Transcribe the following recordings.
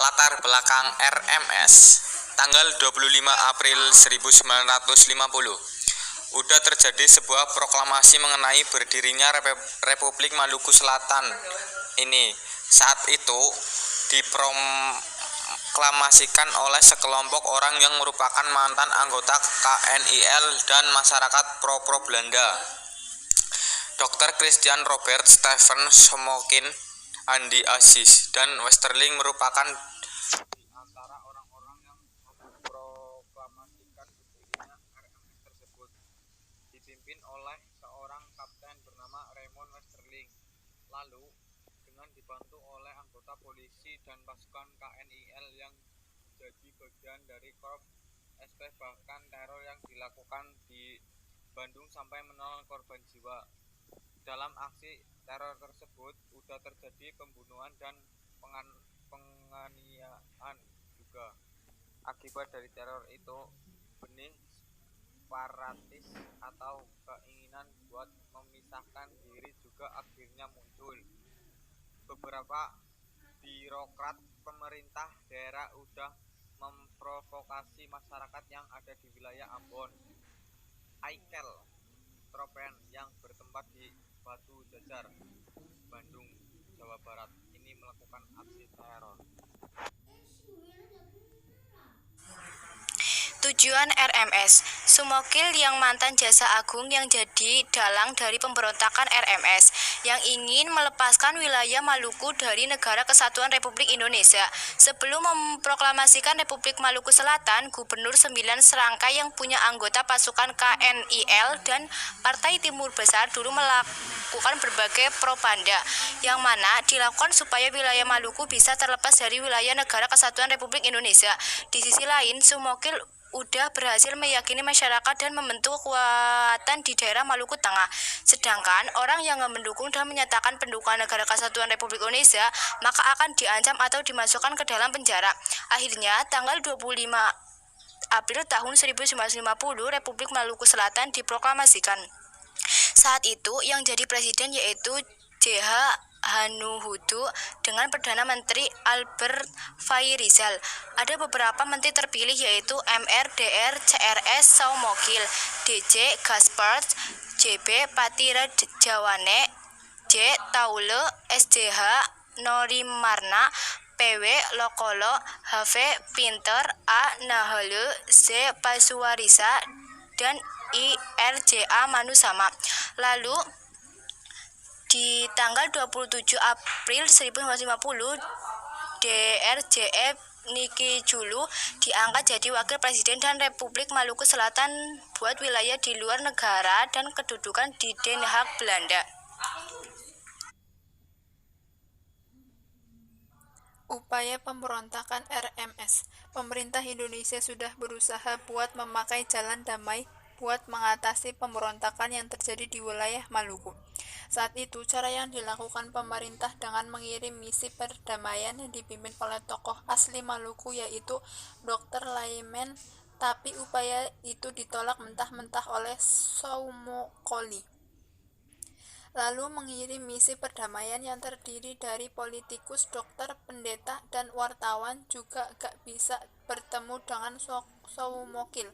Latar belakang RMS. Tanggal 25 April 1950 udah terjadi sebuah proklamasi mengenai berdirinya Republik Maluku Selatan ini. Saat itu diproklamasikan oleh sekelompok orang yang merupakan mantan anggota KNIL dan masyarakat pro Belanda. Dr. Christian Robert Stephen Smokin, Andi Aziz, dan Westerling merupakan di antara orang-orang yang memproklamasikan berdirinya RMS tersebut, dipimpin oleh seorang kapten bernama Raymond Westerling. Lalu, dengan dibantu oleh anggota polisi dan pasukan KNIL yang jadi bagian dari Korps SP, bahkan teror yang dilakukan di Bandung sampai menelan korban jiwa. Dalam aksi teror tersebut sudah terjadi pembunuhan dan penganiayaan juga. Akibat dari teror itu, benih separatis atau keinginan buat memisahkan diri juga akhirnya muncul. Beberapa birokrat pemerintah daerah udah memprovokasi masyarakat yang ada di wilayah Ambon, Aikel, Tropen yang bertempat di Batu Jajar, Bandung, Jawa Barat ini melakukan aksi teror. Tujuan RMS, Sumokil yang mantan Jasa Agung yang jadi dalang dari pemberontakan RMS yang ingin melepaskan wilayah Maluku dari Negara Kesatuan Republik Indonesia. Sebelum memproklamasikan Republik Maluku Selatan, Gubernur 9 serangkai yang punya anggota pasukan KNIL dan Partai Timur Besar dulu melakukan berbagai propaganda yang mana dilakukan supaya wilayah Maluku bisa terlepas dari wilayah Negara Kesatuan Republik Indonesia. Di sisi lain, Sumokil udah berhasil meyakini masyarakat dan membentuk kekuatan di daerah Maluku Tengah. Sedangkan orang yang mendukung dan menyatakan pendukungan Negara Kesatuan Republik Indonesia maka akan diancam atau dimasukkan ke dalam penjara. Akhirnya tanggal 25 April tahun 1950 Republik Maluku Selatan diproklamasikan. Saat itu yang jadi presiden yaitu J.H. Hanuhutu dengan Perdana Menteri Albert Fairizal. Ada beberapa menteri terpilih yaitu MR, DR, CRS Saumokil, DJ Gaspard, JB Patirajawane, J. Taule, SJH Norimarna, PW Lokolo, HV Pinter, A. Nahale, C. Pasuwarisa, dan IRJA Manusama. Lalu di tanggal 27 April 1950 DRJE Niki Julu diangkat jadi wakil presiden dan Republik Maluku Selatan buat wilayah di luar negara dan kedudukan di Den Haag, Belanda. Upaya pemberontakan RMS. Pemerintah Indonesia sudah berusaha buat memakai jalan damai buat mengatasi pemberontakan yang terjadi di wilayah Maluku. Saat itu, cara yang dilakukan pemerintah dengan mengirim misi perdamaian yang dipimpin oleh tokoh asli Maluku yaitu Dr. Laimen, tapi upaya itu ditolak mentah-mentah oleh Soumokoli. Lalu mengirim misi perdamaian yang terdiri dari politikus, dokter, pendeta, dan wartawan juga gak bisa bertemu dengan Soumokil.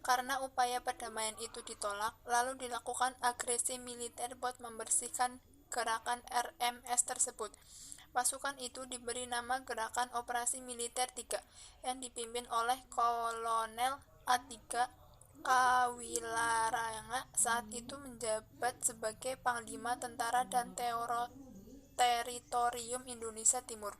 Karena upaya perdamaian itu ditolak, lalu dilakukan agresi militer buat membersihkan gerakan RMS tersebut. Pasukan itu diberi nama Gerakan Operasi Militer 3 yang dipimpin oleh Kolonel A3 Kawilaranga, saat itu menjabat sebagai Panglima Tentara dan Teritorium Indonesia Timur.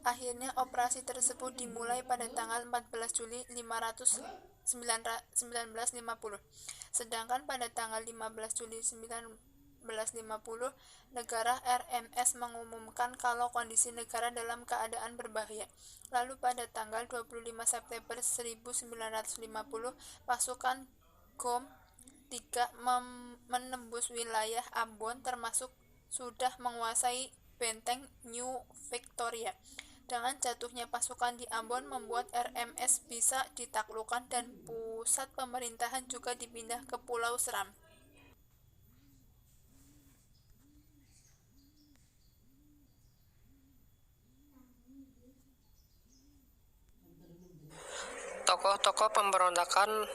Akhirnya operasi tersebut dimulai pada tanggal 14 Juli 1950. Sedangkan pada tanggal 15 Juli 1950, negara RMS mengumumkan kalau kondisi negara dalam keadaan berbahaya. Lalu pada tanggal 25 September 1950, pasukan GOM 3 menembus wilayah Ambon termasuk sudah menguasai benteng New Victoria. Dengan jatuhnya pasukan di Ambon membuat RMS bisa ditaklukkan dan pusat pemerintahan juga dipindah ke Pulau Seram. Tokoh-tokoh pemberontakan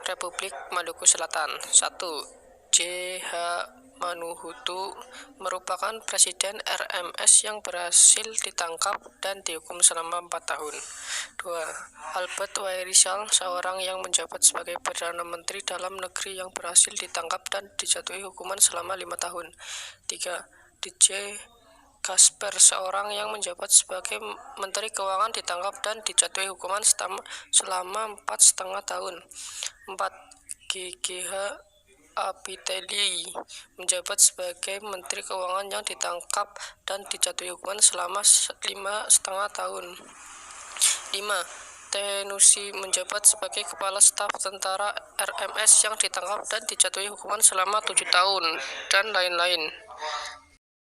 Republik Maluku Selatan. 1. J.H. Manuhutu merupakan presiden RMS yang berhasil ditangkap dan dihukum selama 4 tahun. 2. Albert Wairisal, seorang yang menjabat sebagai Perdana Menteri Dalam Negeri yang berhasil ditangkap dan dijatuhi hukuman selama 5 tahun. 3. DJ Kasper, seorang yang menjabat sebagai Menteri Keuangan ditangkap dan dijatuhi hukuman selama 4,5 tahun. 4. GGH Apiteli, menjabat sebagai Menteri Keuangan yang ditangkap dan dijatuhi hukuman selama 5,5 tahun. 5. Tenusi, menjabat sebagai Kepala Staf Tentara RMS yang ditangkap dan dijatuhi hukuman selama 7 tahun, dan lain-lain.